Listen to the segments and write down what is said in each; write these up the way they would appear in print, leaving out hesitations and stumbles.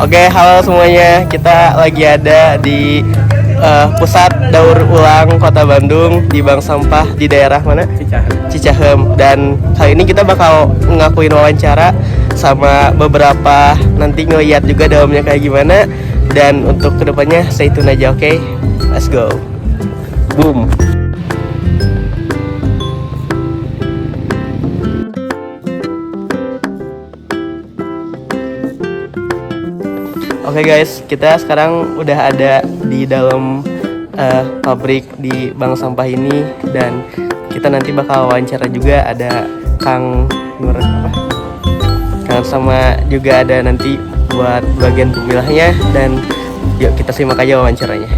Oke, halo semuanya. Kita lagi ada di pusat daur ulang Kota Bandung di bank sampah di daerah mana? Cicahem. Dan kali ini kita bakal ngakuin wawancara sama beberapa, nanti ngeliat juga dalamnya kayak gimana. Dan untuk kedepannya stay tune aja, oke? Let's go. Boom. Oke guys, kita sekarang udah ada di dalam pabrik di bank sampah ini, dan kita nanti bakal wawancara juga. Ada Kang Nur Kang, sama juga ada nanti buat bagian pemilahnya, dan yuk kita simak aja wawancaranya.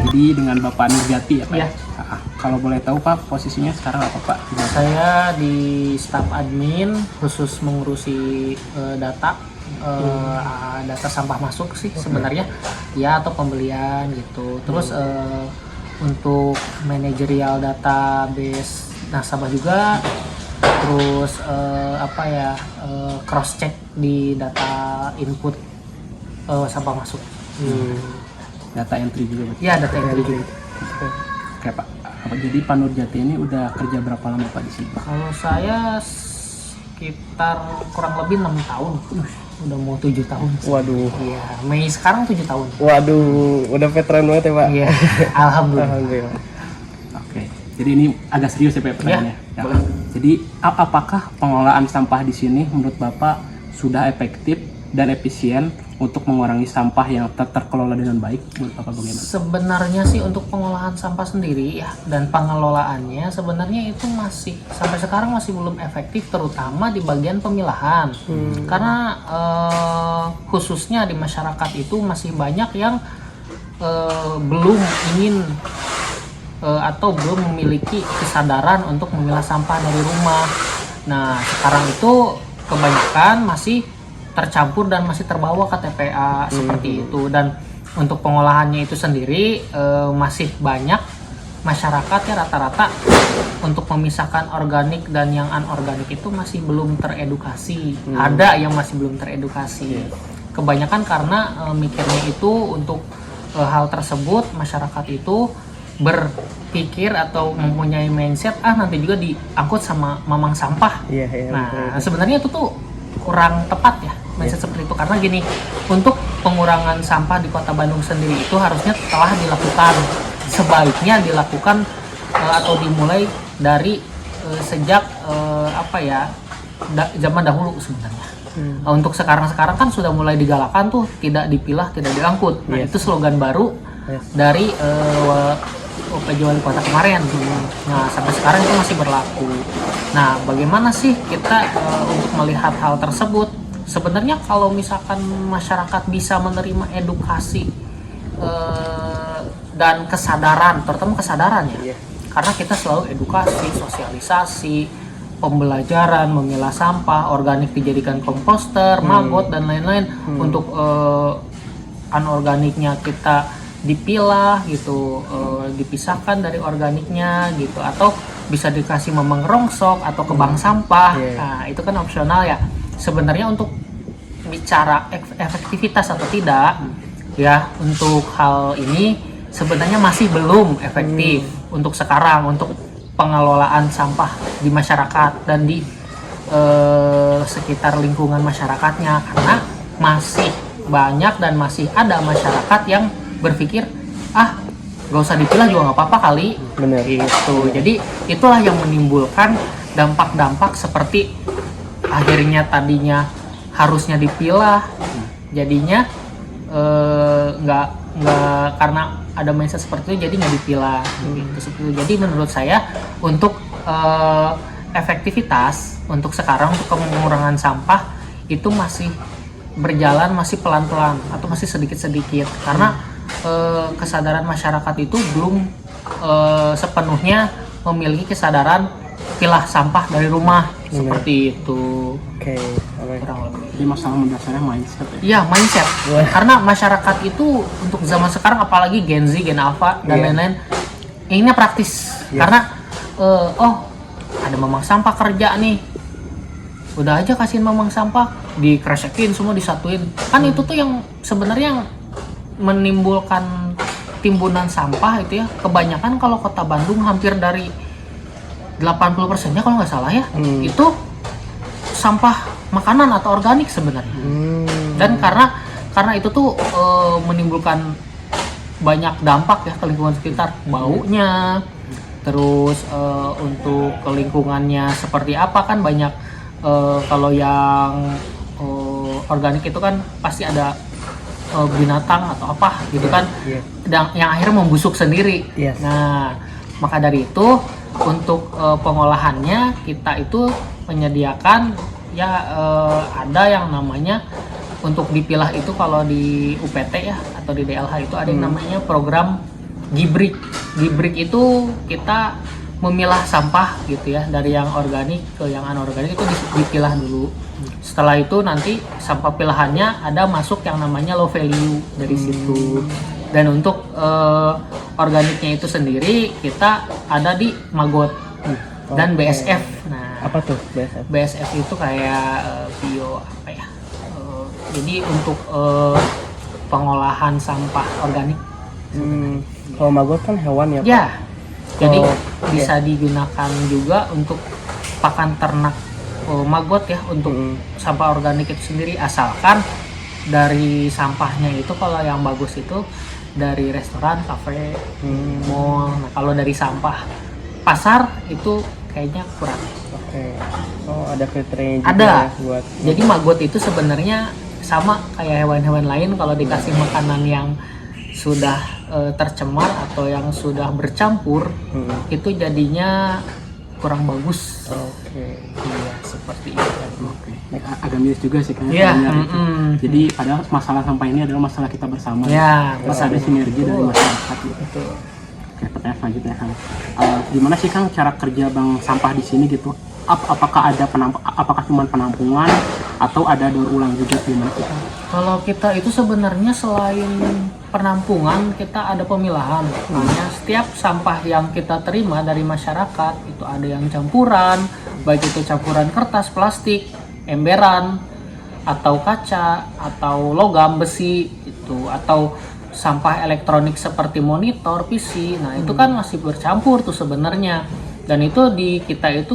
Jadi dengan Bapak Nurjati ya Pak? Iya. Kalau boleh tahu Pak, posisinya sekarang apa Pak? Saya di staf admin khusus mengurusi data sampah masuk sih sebenarnya ya, atau pembelian gitu. Terus untuk manajerial database nasabah juga. Terus cross check di data input sampah masuk. Data entry juga Pak? Ya, data entry juga. Oke Pak. Jadi Pak Nurjati ini udah kerja berapa lama Pak di sini? Kalau saya sekitar kurang lebih 6 tahun. Udah mau 7 tahun. Waduh. Iya, Mei sekarang 7 tahun. Waduh, udah veteran banget ya Pak. Iya, alhamdulillah. Alhamdulillah. Oke. Jadi ini agak serius ya Pak pertanyaannya. Ya. Jadi apakah pengelolaan sampah di sini menurut Bapak sudah efektif dan efisien untuk mengurangi sampah yang terkelola dengan baik? Menurut Bapak bagaimana? Sebenarnya sih untuk pengolahan sampah sendiri ya, dan pengelolaannya sebenarnya itu masih sampai sekarang masih belum efektif, terutama di bagian pemilahan. Karena khususnya di masyarakat itu masih banyak yang belum ingin atau belum memiliki kesadaran untuk memilah sampah dari rumah. Nah, sekarang itu kebanyakan masih tercampur dan masih terbawa ke TPA seperti itu. Dan untuk pengolahannya itu sendiri masih banyak masyarakat ya, rata-rata untuk memisahkan organik dan yang anorganik itu masih belum teredukasi. Ada yang masih belum teredukasi. Kebanyakan karena mikirnya itu untuk hal tersebut masyarakat itu berpikir atau mempunyai mindset nanti juga diangkut sama mamang sampah. Nah, sebenarnya itu tuh kurang tepat ya mindset seperti itu, karena gini, untuk pengurangan sampah di Kota Bandung sendiri itu harusnya telah dilakukan, sebaiknya dilakukan atau dimulai dari sejak zaman dahulu sebenarnya. Untuk sekarang kan sudah mulai digalakan tuh, tidak dipilah tidak diangkut. Nah, itu slogan baru dari OPJ Wali Kota kemarin. Nah, sampai sekarang itu masih berlaku. Nah, bagaimana sih kita untuk melihat hal tersebut? Sebenarnya kalau misalkan masyarakat bisa menerima edukasi dan kesadaran, terutama kesadaran ya, karena kita selalu edukasi, sosialisasi, pembelajaran memilah sampah, organik dijadikan komposter, maggot dan lain-lain. Untuk anorganiknya kita dipilah gitu, dipisahkan dari organiknya gitu, atau bisa dikasih memang rongsok atau ke bank sampah. Nah, itu kan opsional ya. Sebenarnya untuk bicara efektivitas atau tidak ya, untuk hal ini sebenarnya masih belum efektif untuk sekarang, untuk pengelolaan sampah di masyarakat dan di sekitar lingkungan masyarakatnya, karena masih banyak dan masih ada masyarakat yang berpikir gak usah dipilah juga nggak apa-apa kali. Bener. Gitu. Jadi itulah yang menimbulkan dampak-dampak seperti akhirnya tadinya harusnya dipilah, jadinya nggak karena ada mindset seperti itu jadi nggak dipilah gitu. Jadi menurut saya untuk efektivitas untuk sekarang untuk pengurangan sampah itu masih berjalan, masih pelan-pelan atau masih sedikit-sedikit, karena kesadaran masyarakat itu belum sepenuhnya memiliki kesadaran pilah sampah dari rumah. Seperti itu. Oke. Jadi masalah mendasarnya mindset ya? Iya, mindset. Karena masyarakat itu untuk zaman sekarang, apalagi Gen Z, Gen Alpha dan lain-lain, inginnya praktis. Karena ada memang sampah kerja nih, udah aja kasihin mamang sampah, dikresekin semua, disatuin. Kan itu tuh yang sebenarnya yang menimbulkan timbunan sampah itu ya. Kebanyakan kalau kota Bandung hampir dari 80%-nya kalau nggak salah ya, itu sampah makanan atau organik sebenarnya. Dan karena itu tuh menimbulkan banyak dampak ya ke lingkungan sekitar, baunya, terus untuk ke lingkungannya seperti apa kan banyak. Kalau yang organik itu kan pasti ada binatang atau apa gitu kan, dan yang akhirnya membusuk sendiri. Nah, maka dari itu untuk pengolahannya kita itu menyediakan ya ada yang namanya untuk dipilah itu kalau di UPT ya atau di DLH itu ada yang namanya program Gibrik. Gibrik itu kita memilah sampah gitu ya, dari yang organik ke yang anorganik itu dipilah dulu. Setelah itu nanti sampah pilahannya ada masuk yang namanya low value dari situ. Dan untuk organiknya itu sendiri kita ada di Magot dan BSF. Nah, Apa tuh BSF? BSF itu kayak bio apa ya? Jadi untuk pengolahan sampah organik. Kalau maggot kan hewan ya, Pak? Ya. Jadi Oh, bisa digunakan juga untuk pakan ternak maggot ya, untuk sampah organik itu sendiri, asalkan dari sampahnya itu kalau yang bagus itu dari restoran, kafe, mall. Nah, kalau dari sampah pasar itu kayaknya kurang. Oke. Oh, ada kriterianya juga Ada. ya buat. Jadi maggot itu sebenarnya sama kayak hewan-hewan lain, kalau dikasih makanan yang sudah tercemar atau yang sudah bercampur, itu jadinya kurang bagus. Oke. Iya, seperti itu. Oke. Agak miris juga sih kan. Iya, Jadi padahal masalah sampah ini adalah masalah kita bersama. Ya, Terus ada sinergi dari masyarakat. Betul. Oke, pertanyaan selanjutnya Kang. Gimana sih Kang cara kerja bank sampah di sini gitu? Apakah ada apakah cuma penampungan atau ada daur ulang juga, gimana sih Kang? Kalau kita itu sebenarnya selain penampungan, kita ada pemilahan. Makanya setiap sampah yang kita terima dari masyarakat itu ada yang campuran, baik itu campuran kertas, plastik, emberan, atau kaca, atau logam, besi itu, atau sampah elektronik seperti monitor, PC. Nah, itu kan masih bercampur tuh sebenarnya. Dan itu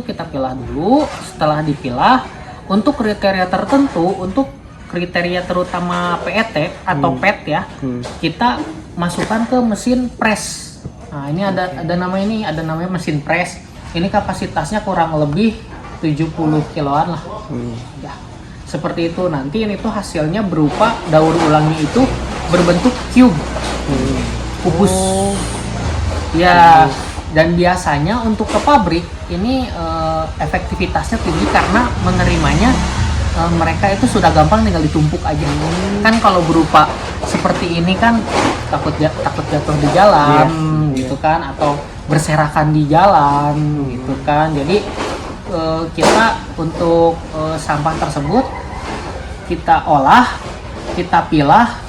kita pilah dulu. Setelah dipilah, untuk kriteria tertentu, untuk kriteria terutama PET atau PET ya, kita masukkan ke mesin press. Nah, ini ada namanya mesin press. Ini kapasitasnya kurang lebih 70 kiloan lah. Ya, seperti itu. Nanti ini tuh hasilnya berupa daur ulangnya itu berbentuk cube, kubus. Ya, dan biasanya untuk ke pabrik ini efektivitasnya tinggi karena menerimanya mereka itu sudah gampang, tinggal ditumpuk aja. Kan kalau berupa seperti ini kan takut jatuh di jalan, gitu kan, atau berserakan di jalan, gitu kan. Jadi kita untuk sampah tersebut kita olah, kita pilah,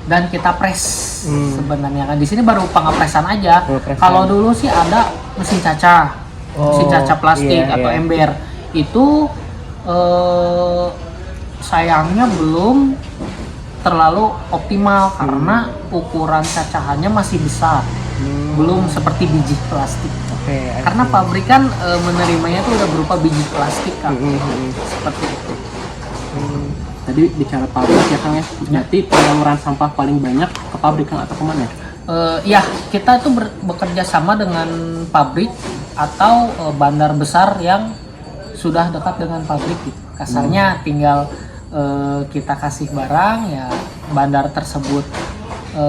dan kita press. Sebenarnya kan di sini baru pengepresan aja. Kalau dulu sih ada mesin caca, mesin caca plastik atau ember. Itu sayangnya belum terlalu optimal karena ukuran cacahannya masih besar, belum seperti biji plastik. Karena pabrik kan menerimanya itu udah berupa biji plastik kan, seperti itu. Tadi bicara pabrik ya Kang ya, berarti penyaluran sampah paling banyak ke pabrik Kang atau kemana? Ya, kita itu bekerja sama dengan pabrik atau bandar besar yang sudah dekat dengan pabrik gitu. Kasarnya tinggal kita kasih barang ya, bandar tersebut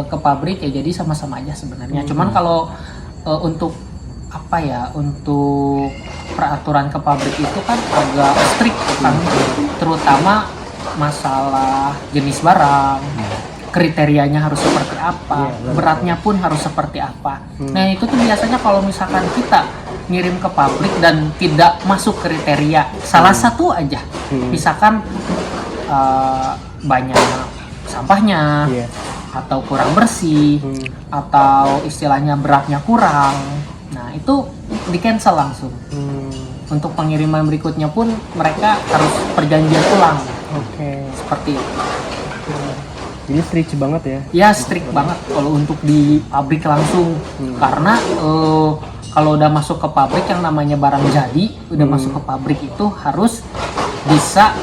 ke pabrik ya, jadi sama-sama aja sebenarnya. Cuman kalau untuk apa ya, untuk peraturan ke pabrik itu kan agak strict kan, terutama masalah jenis barang, kriterianya harus seperti apa, beratnya pun harus seperti apa. Nah, itu tuh biasanya kalau misalkan kita ngirim ke pabrik dan tidak masuk kriteria salah satu aja, misalkan banyak sampahnya, atau kurang bersih, atau istilahnya beratnya kurang, nah itu di cancel langsung. untuk pengiriman berikutnya pun mereka harus perjanjian ulang. Oke. Seperti itu. Jadi strict banget ya. Ya strict banget kalau untuk di pabrik langsung, karena kalau udah masuk ke pabrik yang namanya barang jadi, udah masuk ke pabrik itu harus bisa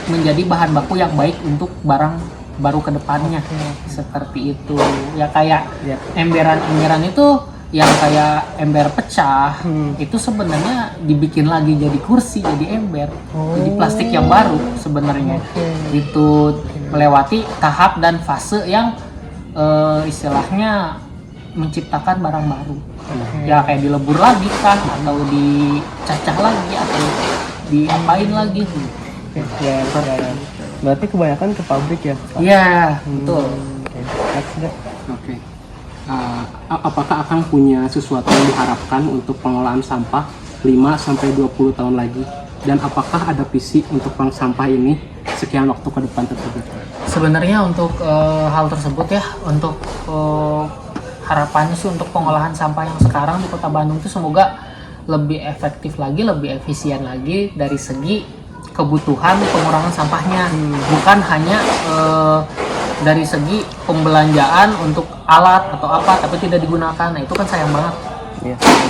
menjadi bahan baku yang baik untuk barang baru ke depannya. Seperti itu. Ya kayak emberan-emberan itu yang kayak ember pecah, itu sebenarnya dibikin lagi jadi kursi, jadi ember. Jadi plastik yang baru sebenarnya. Itu melewati tahap dan fase yang istilahnya menciptakan barang baru. Ya kayak dilebur lagi kah, atau dicacah lagi, atau diapain lagi. Ya. Berarti kebanyakan ke pabrik ya, Pak? Iya, betul. Oke. Apakah Akang punya sesuatu yang diharapkan untuk pengelolaan sampah 5-20 tahun lagi? Dan apakah ada visi untuk bank sampah ini sekian waktu ke depan tersebut? Sebenarnya untuk hal tersebut ya, untuk harapannya sih untuk pengolahan sampah yang sekarang di Kota Bandung itu semoga lebih efektif lagi, lebih efisien lagi dari segi kebutuhan pengurangan sampahnya, bukan hanya dari segi pembelanjaan untuk alat atau apa tapi tidak digunakan. Nah itu kan sayang banget.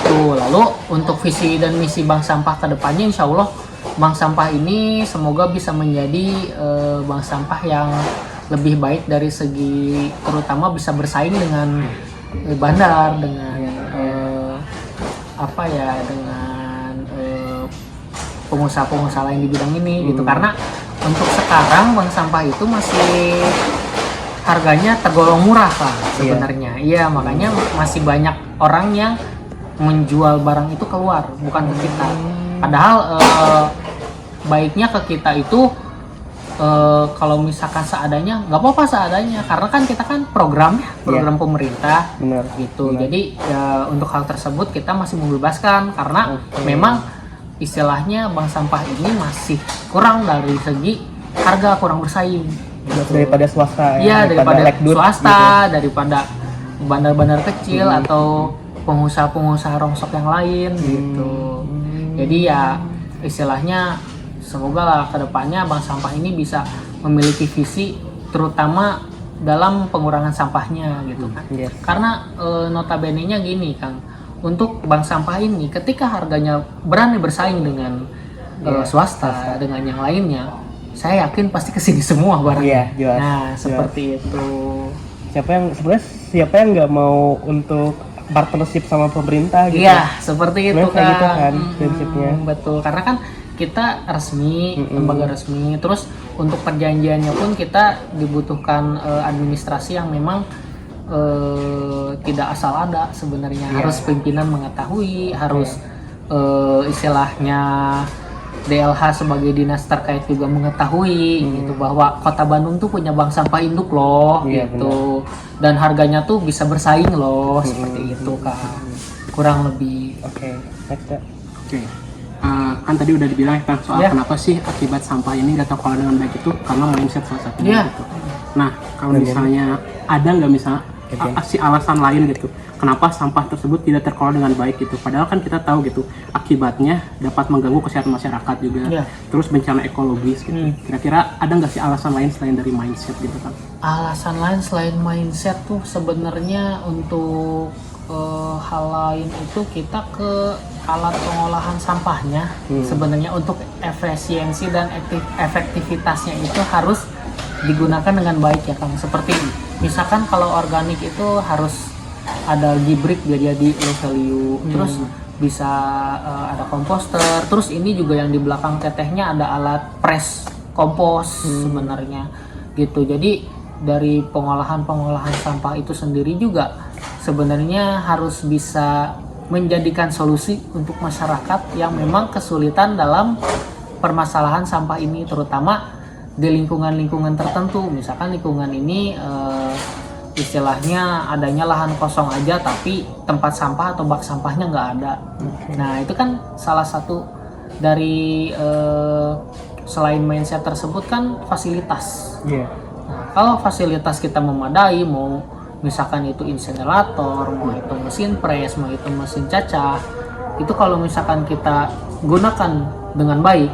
Itu lalu untuk visi dan misi bank sampah ke depannya, insya Allah bank sampah ini semoga bisa menjadi bank sampah yang lebih baik dari segi, terutama bisa bersaing dengan bandar, dengan dengan pengusaha-pengusaha lain di bidang ini gitu. Karena untuk sekarang bank sampah itu masih harganya tergolong murah kan sebenarnya. Iya, makanya masih banyak orang yang menjual barang itu keluar, bukan ke kita. Padahal baiknya ke kita itu kalau misalkan seadanya, nggak apa-apa seadanya, karena kan kita kan program pemerintah. Benar. Gitu. Jadi ya, untuk hal tersebut kita masih membebaskan karena memang istilahnya bank sampah ini masih kurang dari segi harga, kurang bersaing. Daripada swasta ya, daripada Lekdut, swasta gitu. Daripada bandar-bandar kecil atau pengusaha-pengusaha rongsok yang lain gitu. Jadi ya istilahnya semoga lah kedepannya bank sampah ini bisa memiliki visi terutama dalam pengurangan sampahnya gitu kan. Karena notabene-nya gini Kang, untuk bank sampah ini ketika harganya berani bersaing dengan swasta dengan yang lainnya, saya yakin pasti kesini semua barangnya. Jelas. Nah, seperti itu. Siapa yang nggak mau untuk partnership sama pemerintah gitu? Iya, seperti itu kayak gitu kan prinsipnya. Betul, karena kan kita resmi, lembaga resmi. Terus untuk perjanjiannya pun kita dibutuhkan administrasi yang memang tidak asal ada sebenarnya. Harus pimpinan mengetahui, harus istilahnya DLH sebagai dinas terkait juga mengetahui gitu bahwa Kota Bandung tuh punya bank sampah induk loh gitu. Benar. Dan harganya tuh bisa bersaing loh seperti itu kan. Kurang lebih. Oke. Kan tadi udah dibilang kan soal kenapa sih akibat sampah ini gak terkelola dengan baik itu karena mindset salah satunya gitu. Nah, kalau misalnya ada nggak misalnya si alasan lain gitu kenapa sampah tersebut tidak terkelola dengan baik gitu, padahal kan kita tahu gitu akibatnya dapat mengganggu kesehatan masyarakat juga, terus bencana ekologis gitu. Kira-kira ada nggak sih alasan lain selain dari mindset gitu kan? Alasan lain selain mindset tuh sebenarnya untuk hal lain itu kita ke alat pengolahan sampahnya. Sebenarnya untuk efisiensi dan efektivitasnya itu harus digunakan dengan baik ya Kang. Seperti misalkan kalau organik itu harus ada gibrik biar jadi low value, terus bisa ada komposter, terus ini juga yang di belakang tetehnya ada alat press kompos sebenarnya gitu. Jadi dari pengolahan sampah itu sendiri juga sebenarnya harus bisa menjadikan solusi untuk masyarakat yang memang kesulitan dalam permasalahan sampah ini, terutama di lingkungan-lingkungan tertentu. Misalkan lingkungan ini istilahnya adanya lahan kosong aja tapi tempat sampah atau bak sampahnya nggak ada. Nah itu kan salah satu dari selain mindset tersebut kan fasilitas. Nah, kalau fasilitas kita memadai, mau misalkan itu insinerator, mau itu mesin press, mau itu mesin cacah, itu kalau misalkan kita gunakan dengan baik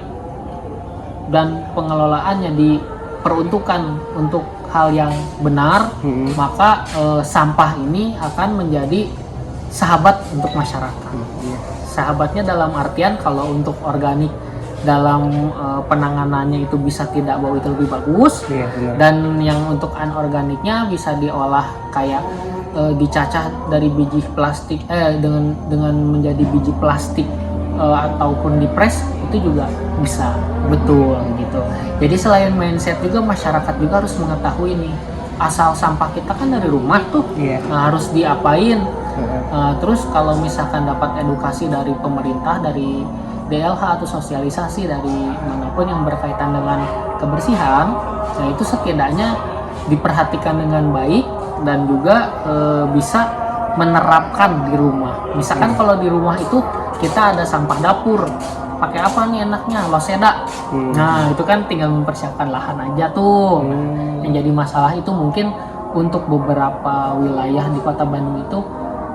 dan pengelolaannya diperuntukkan untuk hal yang benar, maka sampah ini akan menjadi sahabat untuk masyarakat. Sahabatnya dalam artian kalau untuk organik dalam penanganannya itu bisa tidak bau itu lebih bagus, dan yang untuk anorganiknya bisa diolah kayak dicacah dari biji plastik dengan menjadi biji plastik ataupun dipres, itu juga bisa, betul gitu. Jadi selain mindset juga masyarakat juga harus mengetahui nih, asal sampah kita kan dari rumah tuh, harus diapain. Terus kalau misalkan dapat edukasi dari pemerintah, dari DLH atau sosialisasi dari manapun yang berkaitan dengan kebersihan, nah itu setidaknya diperhatikan dengan baik dan juga bisa menerapkan di rumah. Misalkan kalau di rumah itu kita ada sampah dapur, pakai apa nih enaknya? Loseda. Nah itu kan tinggal mempersiapkan lahan aja tuh. Yang jadi masalah itu mungkin untuk beberapa wilayah di Kota Bandung itu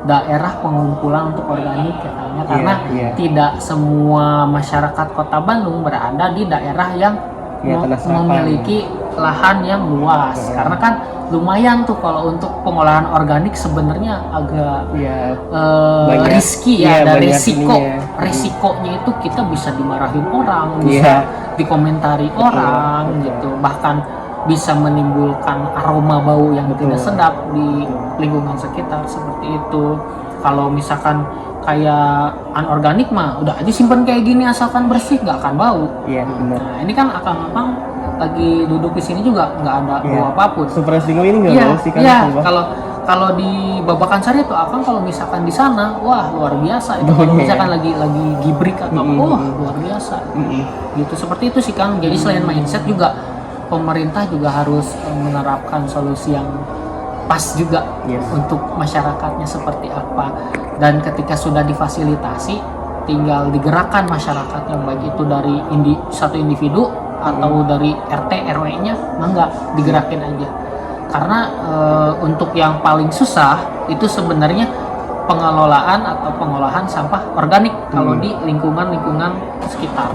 daerah pengumpulan untuk organik katanya, karena tidak semua masyarakat Kota Bandung berada di daerah yang memiliki lahan yang luas. Karena kan lumayan tuh kalau untuk pengolahan organik sebenarnya agak risky ada resikonya itu kita bisa dimarahin orang, bisa dikomentari orang gitu, bahkan bisa menimbulkan aroma bau yang tidak sedap di lingkungan sekitar seperti itu. Kalau misalkan kayak anorganik mah udah aja simpen kayak gini asalkan bersih, nggak akan bau. Nah ini kan akang-akang lagi duduk di sini juga nggak ada bau apapun. Super Singo ini nggak bau sih kan? Iya, kalau di Babakan Sari tuh akang kalau misalkan di sana, wah luar biasa itu. Kalau misalkan lagi gibrik atau wah luar biasa. Gitu, seperti itu sih Kang. Jadi selain mindset juga pemerintah juga harus menerapkan solusi yang pas juga untuk masyarakatnya seperti apa. Dan ketika sudah difasilitasi, tinggal digerakkan masyarakatnya, baik itu dari satu individu atau dari RT RW-nya, mangga digerakin aja. Karena untuk yang paling susah itu sebenarnya pengelolaan atau pengolahan sampah organik kalau di lingkungan sekitar.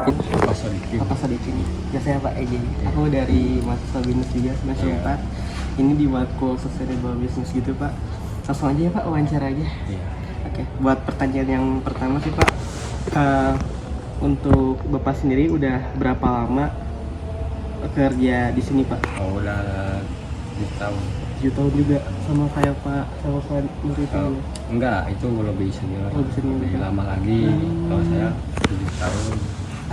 Apa sedikit? Ya saya Pak Egi. Aku dari mahasiswa BINUS juga semester 4. Ini di Matkul Sustainable Business gitu Pak. Langsung aja ya Pak, wawancara aja. Oke. Buat pertanyaan yang pertama sih Pak, untuk Bapak sendiri udah berapa lama kerja di sini Pak? Oh, udah 7 tahun. 7 tahun juga, sama kayak Pak Nur itu? Enggak, itu lebih senior. Lebih lama lagi. Kalau saya 7 tahun.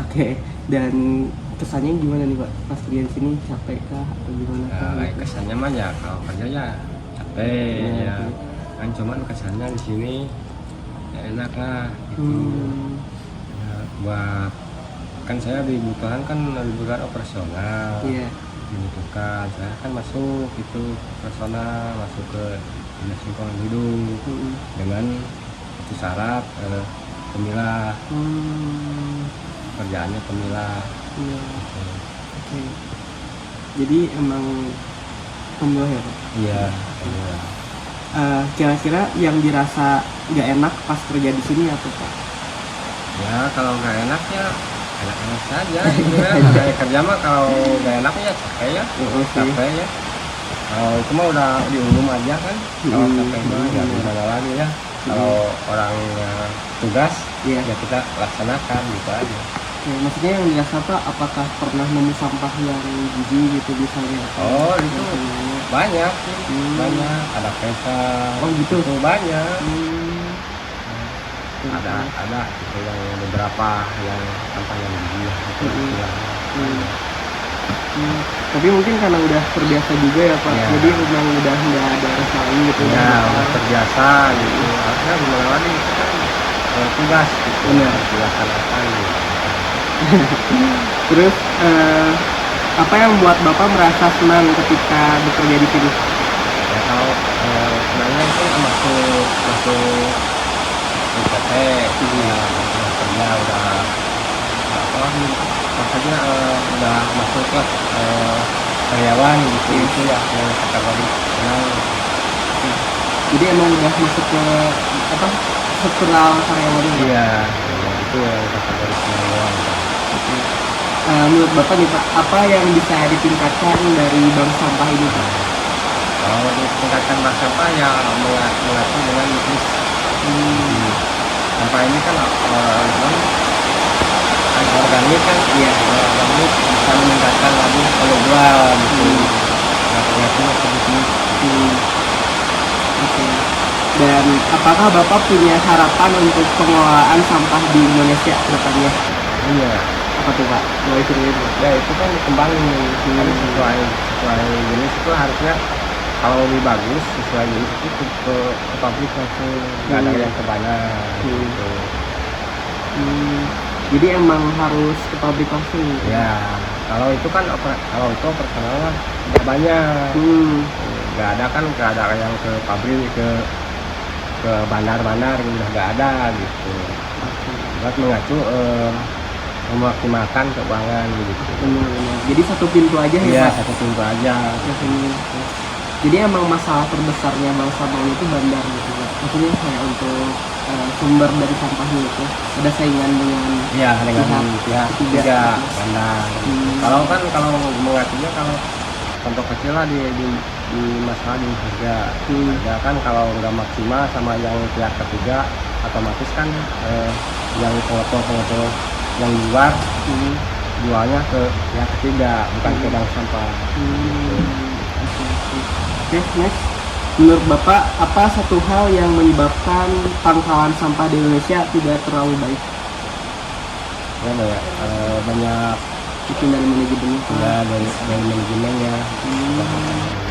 Oke. Dan kesannya gimana nih Pak pas kerja di sini, capek kah atau gimana kah? Kesannya mah ya kalau kerja ya capek ya. Kan cuman kesannya di sini ya enak lah gitu. Ya, buat kan saya dibutuhkan kan liburan operasional. Dibutuhkan saya kan masuk itu personal, masuk ke dinas lingkungan hidup dengan itu syarat pemilah. Kerjaannya pemilah. Oke. Jadi emang pemilah ya Pak? Iya, pemilah. Kira-kira yang dirasa nggak enak pas kerja di sini apa Pak? Ya kalau nggak enak ya enak-enak saja gitu ya. Kayak kerja mah kalau nggak enak ya capek ya. Capek ya. Kalau itu mah udah di umum aja kan. Kalau capek mah ya gimana lagi ya. Kalau orangnya tugas ya kita laksanakan gitu aja. Maksudnya yang dirasa Pak, apakah pernah nemu sampah yang jijik gitu misalnya? Oh itu banyak sih, banyak. Ada pesa. Oh gitu? Itu banyak. Ada gitu yang beberapa yang sampah yang jijik gitu. Tapi mungkin karena udah terbiasa juga ya Pak, jadi memang udah nggak ada rasa lagi gitu. Ya udah terbiasa gitu. Harusnya gimana lagi itu kan tugas gitu. Dilaksanakan gitu. Terus apa yang membuat Bapak merasa senang ketika bekerja di sini? Ya kalau senangnya itu masuk UPT ya, kerja udah apa maksudnya udah masuk ke karyawan gitu itu ya yang kategori senang. Jadi emang udah masuk ke apa struktural karyawannya. Iya, itu yang kategori pengelolaan. Menurut Bapak nih Pak, apa yang bisa ditingkatkan dari bank sampah ini Pak? Kalau ditingkatkan bank sampah ya melatih dengan bisnis sampah ini kan organik kan, iya organik bisa meningkatkan lagi kalau jual gitu. Nggak ke bisnis. Oke. Dan apakah Bapak punya harapan untuk pengelolaan sampah di Indonesia ke depannya? Iya. Apa tuh Pak? Boleh ceritain Pak? Ya itu kan dikembangin kan sesuai jenis itu harusnya kalau lebih bagus sesuai jenis itu ke pabrik langsung nggak ada yang kebanyakan gitu. Jadi emang harus ke pabrik langsung gitu? Ya kalau itu kan kalau itu operasional lah nggak banyak, nggak ada yang ke pabrik ke bandar-bandar gitu nggak ada gitu. Buat mengacu memaksimalkan keuangan gitu. Benar-benar. Jadi satu pintu aja ya Iya, Pak? satu pintu aja. Jadi emang masalah terbesarnya bank sampah itu bandar gitu Pak? Maksudnya kayak untuk sumber dari sampahnya itu ada saingan dengan Iya, dengan pihak ketiga. ketiga bandar. Kalau mengacunya kalau contoh kecil lah di masalah di harga. Harga kan kalau nggak maksimal sama yang pihak ketiga otomatis kan yang pengepul yang di luar jualnya ke pihak ketiga bukan ke bank sampah. Oke, next. Menurut Bapak, apa satu hal yang menyebabkan pangkalan sampah di Indonesia tidak terlalu baik? Ya, banyak Mungkin dari manajemennya. ya dari manajemennya.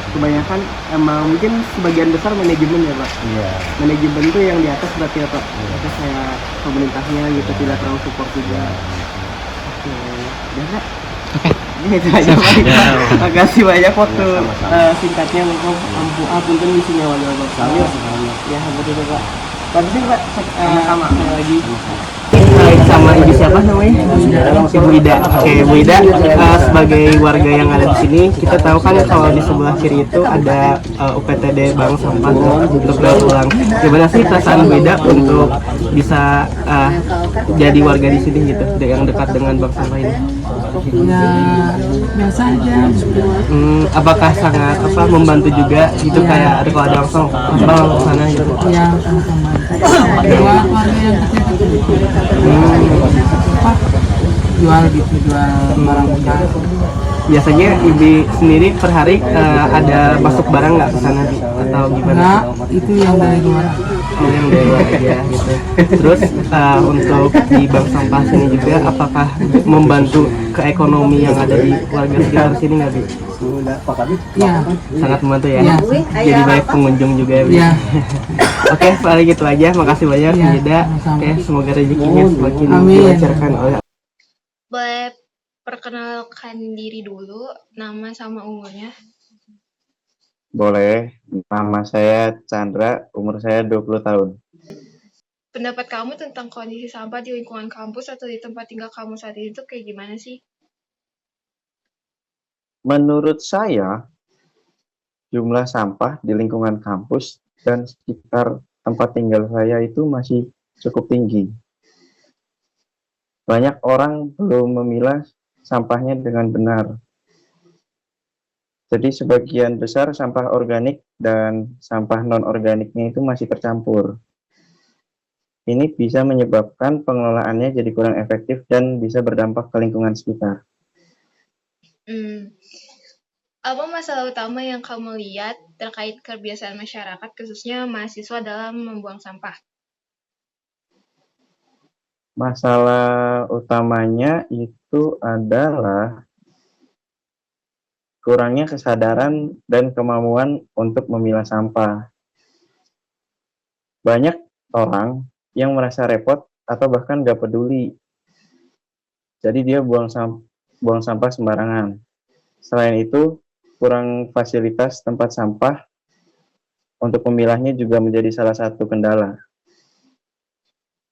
Kebanyakan emang mungkin sebagian besar manajemen ya Pak. Iya. Manajemen itu yang di atas berarti ya Pak. Terus kayak pemerintahnya gitu tidak terlalu support juga. Oke, udah nggak? Itu aja Pak. Makasih banyak waktu singkatnya untuk punten misinya wajah Bapak. Ya, betul Pak. Lanjut Pak, sama lagi. Sama ibu siapa namanya? Ibu Ida. Oke, Ibu Ida, sebagai warga yang ada di sini, kita tahu kan kalau di sebelah kiri itu ada UPTD Bank Sampah untuk daur ulang. Gimana sih perasaan Ibu Ida untuk bisa jadi warga di sini gitu, yang dekat dengan Bank Sampah ini? Ya biasa aja. Apakah sangat membantu juga gitu, kayak ada kalau ada langsung ke sana gitu? Ya sama-sama. Buat warga yang kecil apa jual gitu, jual barang bekas. Biasanya Ibu sendiri per hari ada masuk barang nggak ke sana atau gimana? Enggak, itu yang dari luar. Oh, yang dari luar aja gitu. Terus untuk di bank sampah sini juga, apakah membantu ke ekonomi yang ada di warga sekitar sini nggak Bi? Iya. Sangat membantu ya. Iya. Jadi banyak pengunjung juga ya Bi. Iya. Oke, paling gitu aja. Makasih banyak Iya, Ida. sama-sama. Oke, semoga rezekinya semakin Amin. dilancarkan oleh. Boleh perkenalkan diri dulu, nama sama umurnya. Boleh, nama saya Chandra, umur saya 20 tahun. Pendapat kamu tentang kondisi sampah di lingkungan kampus atau di tempat tinggal kamu saat itu kayak gimana sih? Menurut saya, jumlah sampah di lingkungan kampus dan sekitar tempat tinggal saya itu masih cukup tinggi. Banyak orang belum memilah sampahnya dengan benar. Jadi sebagian besar sampah organik dan sampah non-organiknya itu masih tercampur. Ini bisa menyebabkan pengelolaannya jadi kurang efektif dan bisa berdampak ke lingkungan sekitar. Apa masalah utama yang kamu lihat terkait kebiasaan masyarakat, khususnya mahasiswa dalam membuang sampah? Masalah utamanya itu adalah kurangnya kesadaran dan kemampuan untuk memilah sampah. Banyak orang yang merasa repot atau bahkan gak peduli. Jadi dia buang sampah sembarangan. Selain itu, kurang fasilitas tempat sampah untuk memilahnya juga menjadi salah satu kendala.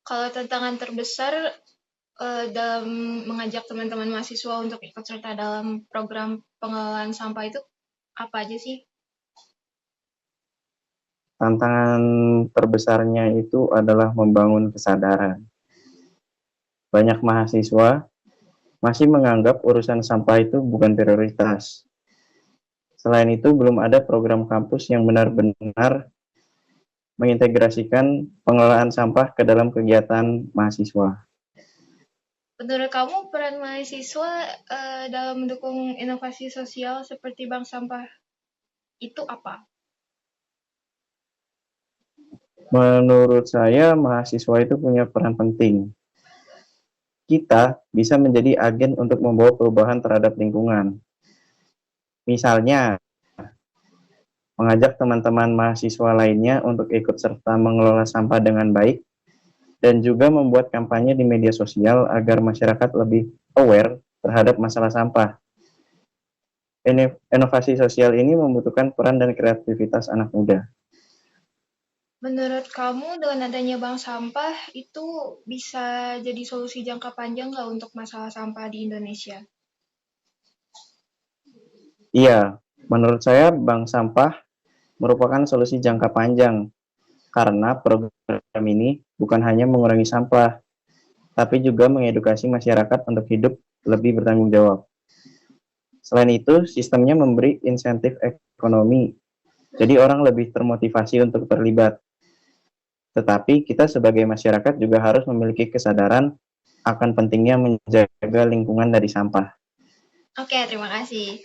Kalau tantangan terbesar dalam mengajak teman-teman mahasiswa untuk ikut serta dalam program pengelolaan sampah itu apa aja sih? tantangan terbesarnya itu adalah membangun kesadaran. Banyak mahasiswa masih menganggap urusan sampah itu bukan prioritas. Selain itu, belum ada program kampus yang benar-benar mengintegrasikan pengelolaan sampah ke dalam kegiatan mahasiswa. Menurut kamu peran mahasiswa dalam mendukung inovasi sosial seperti bank sampah itu apa? Menurut saya, mahasiswa itu punya peran penting. Kita bisa menjadi agen untuk membawa perubahan terhadap lingkungan. Misalnya, mengajak teman-teman mahasiswa lainnya untuk ikut serta mengelola sampah dengan baik, dan juga membuat kampanye di media sosial agar masyarakat lebih aware terhadap masalah sampah. Inovasi sosial ini membutuhkan peran dan kreativitas anak muda. Menurut kamu dengan adanya bank sampah itu bisa jadi solusi jangka panjang nggak untuk masalah sampah di Indonesia? Iya, menurut saya bank sampah merupakan solusi jangka panjang karena program ini bukan hanya mengurangi sampah, tapi juga mengedukasi masyarakat untuk hidup lebih bertanggung jawab. Selain itu, sistemnya memberi insentif ekonomi, jadi orang lebih termotivasi untuk terlibat. Tetapi kita sebagai masyarakat juga harus memiliki kesadaran akan pentingnya menjaga lingkungan dari sampah. Oke, terima kasih.